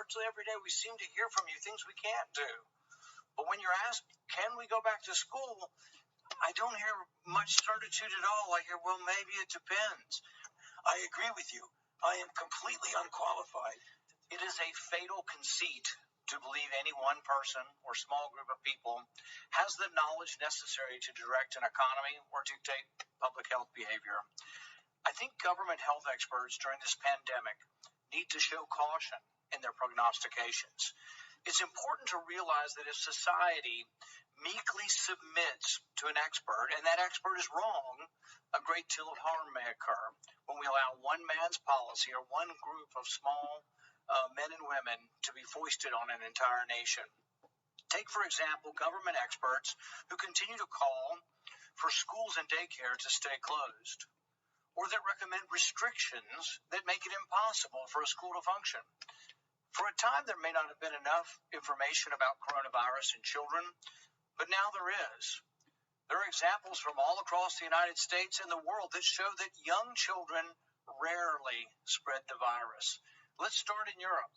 virtually every day we seem to hear from you things we can't do. But when you're asked, can we go back to school? I don't hear much certitude at all. I hear, well, maybe it depends. I agree with you. I am completely unqualified. It is a fatal conceit to believe any one person or small group of people has the knowledge necessary to direct an economy or dictate public health behavior. I think government health experts during this pandemic need to show caution in their prognostications. It's important to realize that if society meekly submits to an expert, and that expert is wrong, a great deal of harm may occur when we allow one man's policy or one group of small men and women to be foisted on an entire nation. Take, for example, government experts who continue to call for schools and daycare to stay closed, or that recommend restrictions that make it impossible for a school to function. For a time, there may not have been enough information about coronavirus in children, but now there is. There are examples from all across the United States and the world that show that young children rarely spread the virus. Let's start in Europe.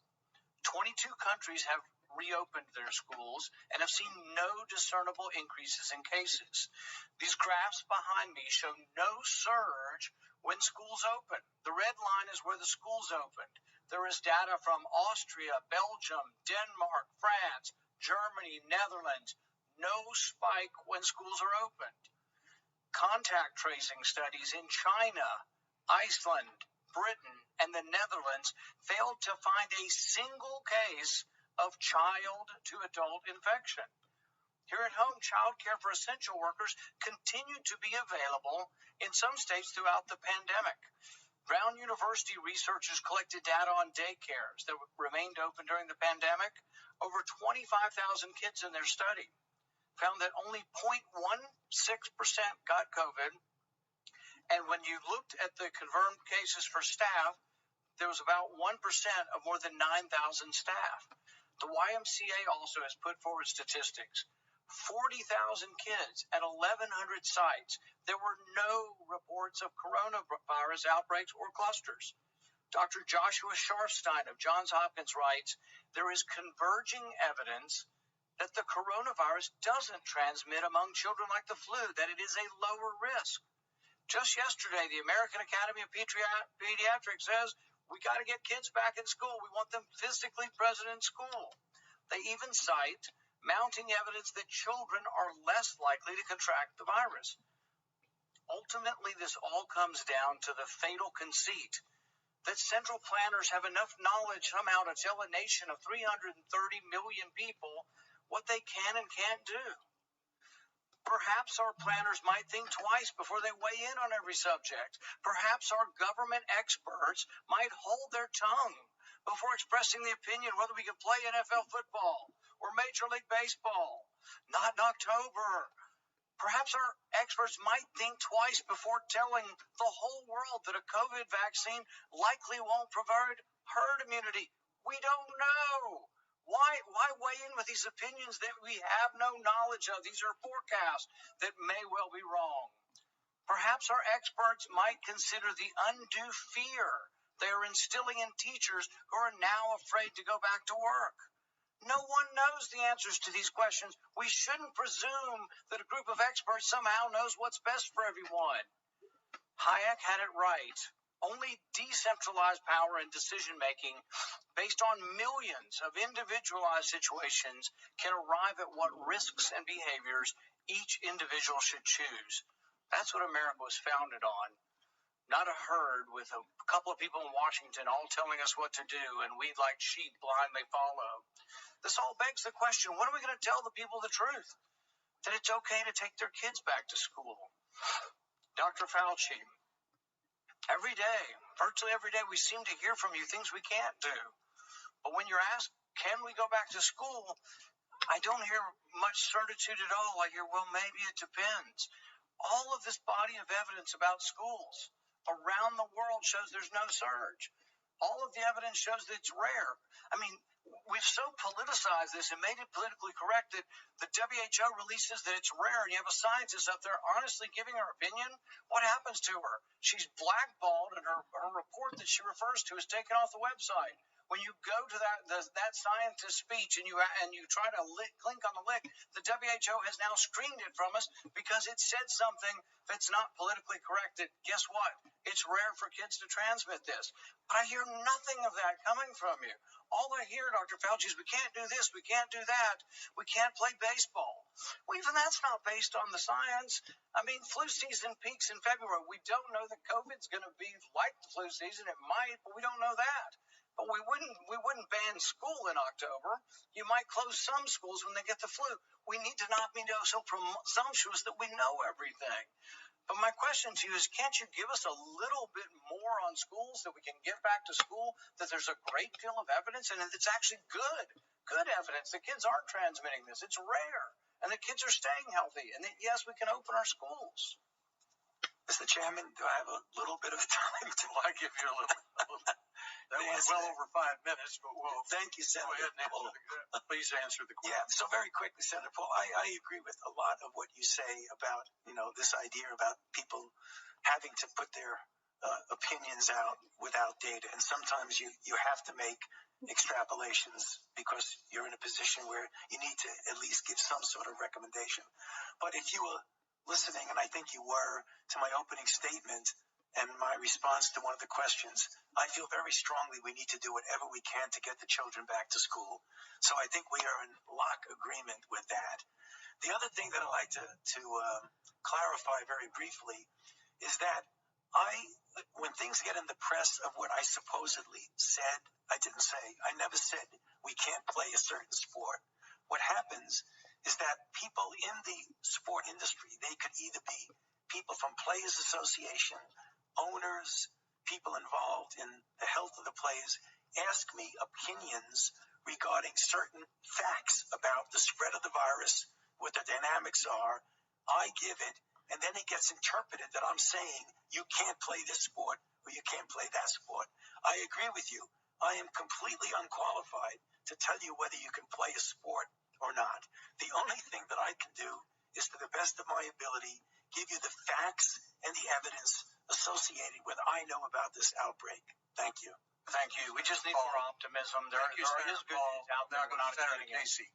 22 countries have reopened their schools and have seen no discernible increases in cases. These graphs behind me show no surge when schools open. The red line is where the schools opened. There is data from Austria, Belgium, Denmark, France, Germany, Netherlands. No spike when schools are opened. Contact tracing studies in China, Iceland, Britain, and the Netherlands failed to find a single case of child-to-adult infection. Here at home, child care for essential workers continued to be available in some states throughout the pandemic. Brown University researchers collected data on daycares that remained open during the pandemic. Over 25,000 kids in their study found that only 0.16% got COVID. And when you looked at the confirmed cases for staff, there was about 1% of more than 9,000 staff. The YMCA also has put forward statistics. 40,000 kids at 1,100 sites. There were no reports of coronavirus outbreaks or clusters. Dr. Joshua Sharfstein of Johns Hopkins writes, there is converging evidence that the coronavirus doesn't transmit among children like the flu, that it is a lower risk. Just yesterday, the American Academy of Pediatrics says we got to get kids back in school. We want them physically present in school. They even cite mounting evidence that children are less likely to contract the virus. Ultimately, this all comes down to the fatal conceit that central planners have enough knowledge somehow to tell a nation of 330 million people what they can and can't do. Perhaps our planners might think twice before they weigh in on every subject. Perhaps our government experts might hold their tongue before expressing the opinion whether we can play NFL football or Major League Baseball. Not in October. Perhaps our experts might think twice before telling the whole world that a COVID vaccine likely won't provide herd immunity. We don't know. Why weigh in with these opinions that we have no knowledge of? These are forecasts that may well be wrong. Perhaps our experts might consider the undue fear they are instilling in teachers who are now afraid to go back to work. No one knows the answers to these questions. We shouldn't presume that a group of experts somehow knows what's best for everyone. Hayek had it right. Only decentralized power and decision-making based on millions of individualized situations can arrive at what risks and behaviors each individual should choose. That's what America was founded on. Not a herd with a couple of people in Washington all telling us what to do and we, like sheep, blindly follow. This all begs the question, when are we going to tell the people the truth? That it's okay to take their kids back to school? Dr. Fauci, every day, virtually every day, we seem to hear from you things we can't do. But when you're asked, can we go back to school? I don't hear much certitude at all. I hear, well, maybe it depends. All of this body of evidence about schools around the world shows there's no surge. All of the evidence shows that it's rare. I mean, we've so politicized this and made it politically correct that the WHO releases that it's rare, and you have a scientist up there honestly giving her opinion. What happens to her? She's blackballed, and her report that she refers to is taken off the website. when you go to that scientist speech and you try to click on the link, the WHO has now screened it from us because it said something that's not politically correct. Guess what? It's rare for kids to transmit this. But I hear nothing of that coming from you. All I hear, Dr. Fauci, is we can't do this, we can't do that, we can't play baseball. Well, even that's not based on the science. I mean, flu season peaks in February. We don't know that COVID's going to be like the flu season. It might, but we don't know that. But we wouldn't ban school in October. You might close some schools when they get the flu. We need to not be so presumptuous that we know everything. But my question to you is, can't you give us a little bit more on schools that we can get back to school, that there's a great deal of evidence and it's actually good evidence that kids aren't transmitting this. It's rare. And the kids are staying healthy. And yes, we can open our schools. Mr. Chairman, do I have a little bit of time to give you a little that was well over 5 minutes, but we'll thank you, Senator Paul. Please answer the question. Yeah, so very quickly, Senator Paul, I agree with a lot of what you say about, this idea about people having to put their opinions out without data. And sometimes you have to make extrapolations because you're in a position where you need to at least give some sort of recommendation. But if you were listening, and I think you were, to my opening statement and my response to one of the questions, I feel very strongly we need to do whatever we can to get the children back to school. So I think we are in lock agreement with that. The other thing that I'd like to clarify very briefly is that when things get in the press of what I supposedly said, I didn't say. I never said we can't play a certain sport. What happens is that people in the sport industry, they could either be people from Players Association, owners, people involved in the health of the players, ask me opinions regarding certain facts about the spread of the virus, what the dynamics are. I give it, and then it gets interpreted that I'm saying you can't play this sport or you can't play that sport. I agree with you. I am completely unqualified to tell you whether you can play a sport or not. The only thing that I can do is, to the best of my ability, give you the facts and the evidence associated with I know about this outbreak. Thank you. Thank you. We just need more optimism. There is good news out there. Now go to Senator Casey.